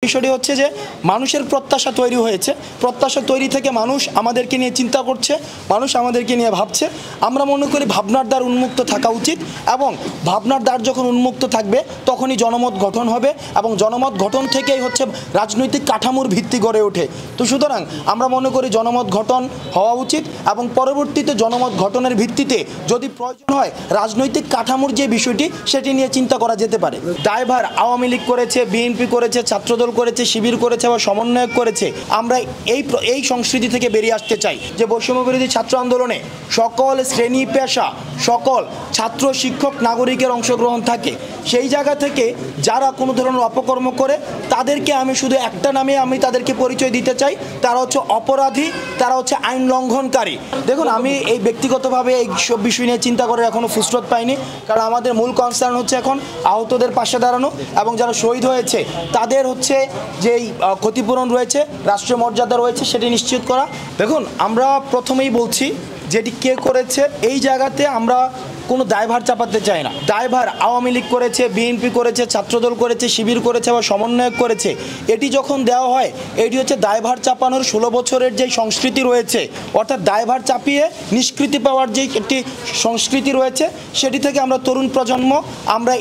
বিষয়টি হচ্ছে যে মানুষের প্রত্যাশা তৈরি হয়েছে, প্রত্যাশা তৈরি থেকে মানুষ আমাদেরকে নিয়ে চিন্তা করছে, মানুষ আমাদেরকে নিয়ে ভাবছে। আমরা মনে করি ভাবনার দ্বার উন্মুক্ত থাকা উচিত এবং ভাবনার দ্বার যখন উন্মুক্ত থাকবে তখনই জনমত গঠন হবে এবং জনমত গঠন থেকেই হচ্ছে রাজনৈতিক কাঠামোর ভিত্তি গড়ে ওঠে। তো সুতরাং আমরা মনে করি জনমত গঠন হওয়া উচিত এবং পরবর্তীতে জনমত গঠনের ভিত্তিতে যদি প্রয়োজন হয় রাজনৈতিক কাঠামোর যে বিষয়টি সেটি নিয়ে চিন্তা করা যেতে পারে। দায়ভার আওয়ামী লীগ করেছে, বিএনপি করেছে, ছাত্রদল করেছে, শিবির করেছে বা সমন্বয়ক করেছে। আমরা এই সংস্কৃতি থেকে বেরিয়ে আসতে চাই যে বৈষম্য বিরোধী ছাত্র আন্দোলনে সকল শ্রেণী পেশা, সকল ছাত্র, শিক্ষক, নাগরিকের অংশগ্রহণ থাকে। সেই জায়গা থেকে যারা কোনো ধরনের অপকর্ম করে তাদেরকে আমি শুধু একটা নামে আমি তাদেরকে পরিচয় দিতে চাই, তারা হচ্ছে অপরাধী, তারা হচ্ছে আইন লঙ্ঘনকারী। দেখুন, আমি এই ব্যক্তিগতভাবে এই সব বিষয় নিয়ে চিন্তা করে এখনও ফুসরত পাইনি, কারণ আমাদের মূল কনসার্ন হচ্ছে এখন আহতদের পাশে দাঁড়ানো এবং যারা শহীদ হয়েছে তাদের হচ্ছে যেই ক্ষতিপূরণ রয়েছে, রাষ্ট্রীয় মর্যাদা রয়েছে সেটি নিশ্চিত করা। দেখুন, আমরা প্রথমেই বলছি যেটি কে করেছে এই জায়গাতে আমরা কোনো দায়ভার চাপাতে চাই না। দায়ভার আওয়ামী লীগ করেছে, বিএনপি করেছে, ছাত্রদল করেছে, শিবির করেছে বা সমন্বয়ক করেছে, এটি যখন দেওয়া হয় এটি হচ্ছে দায়ভার চাপানোর 16 বছরের যে সংস্কৃতি রয়েছে, অর্থাৎ দায়ভার চাপিয়ে নিষ্কৃতি পাওয়ার যে একটি সংস্কৃতি রয়েছে সেটি থেকে আমরা তরুণ প্রজন্ম আমরা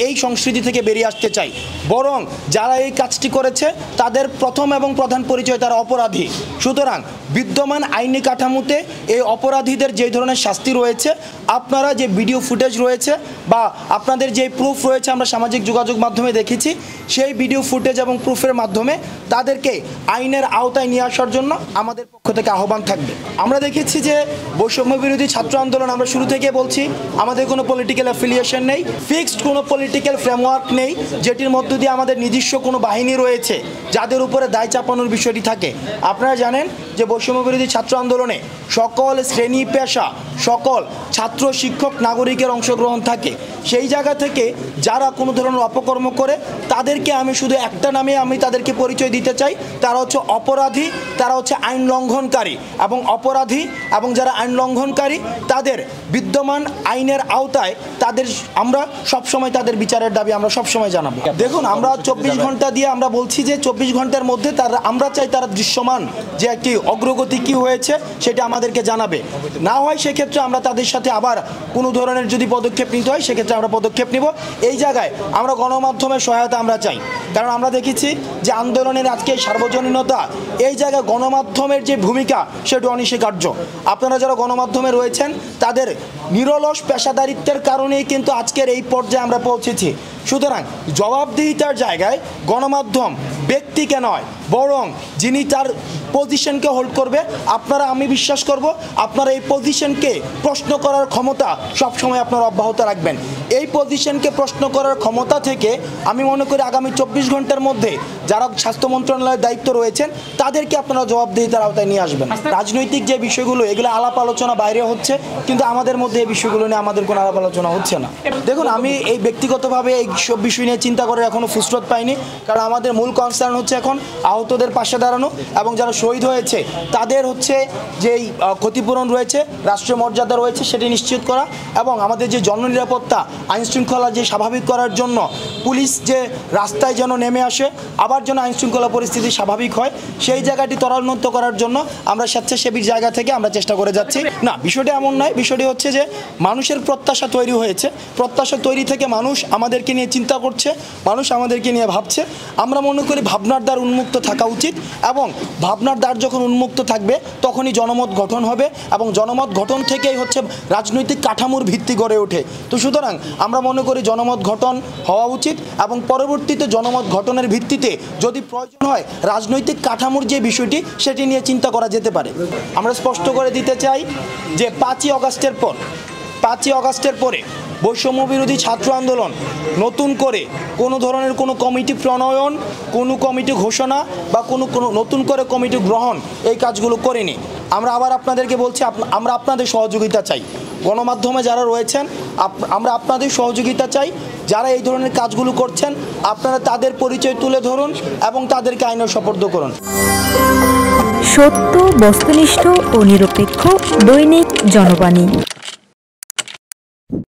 এই সংস্কৃতি থেকে বেরিয়ে আসতে চাই। বরং যারা এই কাজটি করেছে তাদের প্রথম এবং প্রধান পরিচয় তারা অপরাধী। সুতরাং বিদ্যমান আইনি কাঠামোতে এই অপরাধীদের যে ধরনের শাস্তি রয়েছে, আপনারা যে ভিডিও ফুটেজ রয়েছে বা আপনাদের যে প্রুফ রয়েছে আমরা সামাজিক যোগাযোগ মাধ্যমে দেখেছি, সেই ভিডিও ফুটেজ এবং প্রুফের মাধ্যমে তাদেরকে আইনের আওতায় নিয়ে আসার জন্য আমাদের পক্ষ থেকে আহ্বান থাকবে। আমরা দেখেছি যে বৈষম্য বিরোধী ছাত্র আন্দোলন, আমরা শুরু থেকে বলছি আমাদের কোনো পলিটিক্যাল অ্যাফিলিয়েশন নেই, ফিক্সড কোনো পলিটিক্যাল ফ্রেমওয়ার্ক নেই যেটির মধ্য দিয়ে আমাদের নিজস্ব কোনো বাহিনী রয়েছে যাদের উপরে দায় চাপানোর বিষয়টি থাকে। আপনারা জানেন যে বৈষম্য বিরোধী ছাত্র আন্দোলনে সকল শ্রেণী পেশা, সকল ছাত্র, শিক্ষক, নাগরিকের অংশগ্রহণ থাকে। সেই জায়গা থেকে যারা কোনো ধরনের অপকর্ম করে তাদেরকে আমি শুধু একটা নামে আমি তাদেরকে পরিচয় দিতে চাই, তারা হচ্ছে অপরাধী, তারা হচ্ছে আইন লঙ্ঘনকারী এবং অপরাধী এবং যারা আইন লঙ্ঘনকারী তাদের বিদ্যমান আইনের আওতায় তাদের আমরা সবসময় তাদের বিচারের দাবি আমরা সবসময় জানাবো। দেখুন, আমরা 24 ঘন্টা দিয়ে আমরা বলছি যে 24 ঘন্টার মধ্যে আমরা চাই তারা দৃশ্যমান যে একটি অগ্রগতি কী হয়েছে সেটা আমাদেরকে জানাবে। না হয় সেক্ষেত্রে আমরা তাদের সাথে আবার কোনো ধরনের যদি পদক্ষেপ নিতে হয় সেক্ষেত্রে আমরা পদক্ষেপ নিব। এই জায়গায় আমরা গণমাধ্যমের সহায়তা আমরা চাই, কারণ আমরা দেখেছি যে আন্দোলনের আজকে সার্বজনীনতা, এই জায়গায় গণমাধ্যমের যে ভূমিকা সেটা অনস্বীকার্য। আপনারা যারা গণমাধ্যমে রয়েছেন তাদের নিরলস পেশাদারিত্বের কারণেই কিন্তু আজকের এই পর্যায়ে আমরা পৌঁছেছি। সুতরাং জবাবদিহিতার জায়গায় গণমাধ্যম ব্যক্তিকে নয় বরং যিনি তার পজিশনকে হোল্ড করবে, আপনারা, আমি বিশ্বাস করব আপনারা এই পজিশনকে প্রশ্ন করার ক্ষমতা সবসময় আপনারা অব্যাহত রাখবেন। এই পজিশনকে প্রশ্ন করার ক্ষমতা থেকে আমি মনে করি আগামী 24 ঘন্টার মধ্যে যারা স্বাস্থ্য মন্ত্রণালয়ের দায়িত্ব রয়েছেন তাদেরকে আপনারা জবাবদিহিতার আওতায় নিয়ে আসবেন। রাজনৈতিক যে বিষয়গুলো এগুলো আলাপ আলোচনা বাইরে হচ্ছে, কিন্তু আমাদের মধ্যে এই বিষয়গুলো নিয়ে আমাদের কোনো আলাপ আলোচনা হচ্ছে না। দেখুন, আমি এই ব্যক্তিগতভাবে এই সব বিষয় নিয়ে চিন্তা করে এখনও ফুসরত পাইনি, কারণ আমাদের মূল কনসার্ন হচ্ছে এখন আহতদের পাশে দাঁড়ানো এবং যারা শহীদ হয়েছে তাদের হচ্ছে যেই ক্ষতিপূরণ রয়েছে, রাষ্ট্রীয় মর্যাদা রয়েছে সেটি নিশ্চিত করা এবং আমাদের যে জননিরাপত্তা, আইনশৃঙ্খলা যে স্বাভাবিক করার জন্য পুলিশ যে রাস্তায় যেন নেমে আসে, আবার যেন আইনশৃঙ্খলা পরিস্থিতি স্বাভাবিক হয়, সেই জায়গাটি ত্বরান্বিত করার জন্য আমরা স্বেচ্ছাসেবীর জায়গা থেকে আমরা চেষ্টা করে যাচ্ছি। না, বিষয়টি এমন নয়, বিষয়টি হচ্ছে যে মানুষের প্রত্যাশা তৈরি হয়েছে, প্রত্যাশা তৈরি থেকে মানুষ আমাদেরকে নিয়ে চিন্তা করছে, মানুষ আমাদেরকে নিয়ে ভাবছে। আমরা মনে করি ভাবনার দ্বার উন্মুক্ত থাকা উচিত এবং ভাবনার দ্বার যখন উন্মুক্ত থাকবে তখনই জনমত গঠন হবে এবং জনমত গঠন থেকেই হচ্ছে রাজনৈতিক কাঠামোর ভিত্তি গড়ে ওঠে। তো সুতরাং আমরা মনে করি জনমত গঠন হওয়া উচিত এবং পরবর্তীতে জনমত গঠনের ভিত্তিতে যদি প্রয়োজন হয় রাজনৈতিক কাঠামোর যে বিষয়টি সেটি নিয়ে চিন্তা করা যেতে পারে। আমরা স্পষ্ট করে দিতে চাই যে 5ই আগস্টের পরে বৈষম্য বিরোধী ছাত্র আন্দোলন নতুন করে কোনো ধরনের কোনো কমিটি প্রণয়ন, কোনো কমিটি ঘোষণা বা কোনো নতুন করে কমিটি গ্রহণ এই কাজগুলো করেনি। আমরা আবার আপনাদেরকে বলছি আমরা আপনাদের সহযোগিতা চাই। গণমাধ্যমে যারা রয়েছেন আমরা আপনাদের সহযোগিতা চাই। যারা এই ধরনের কাজগুলো করছেন আপনারা তাদের পরিচয় তুলে ধরুন এবং তাদেরকে আইনের সোপর্দ করুন। সত্য, বস্তুনিষ্ঠ ও নিরপেক্ষ দৈনিক জনবাণী।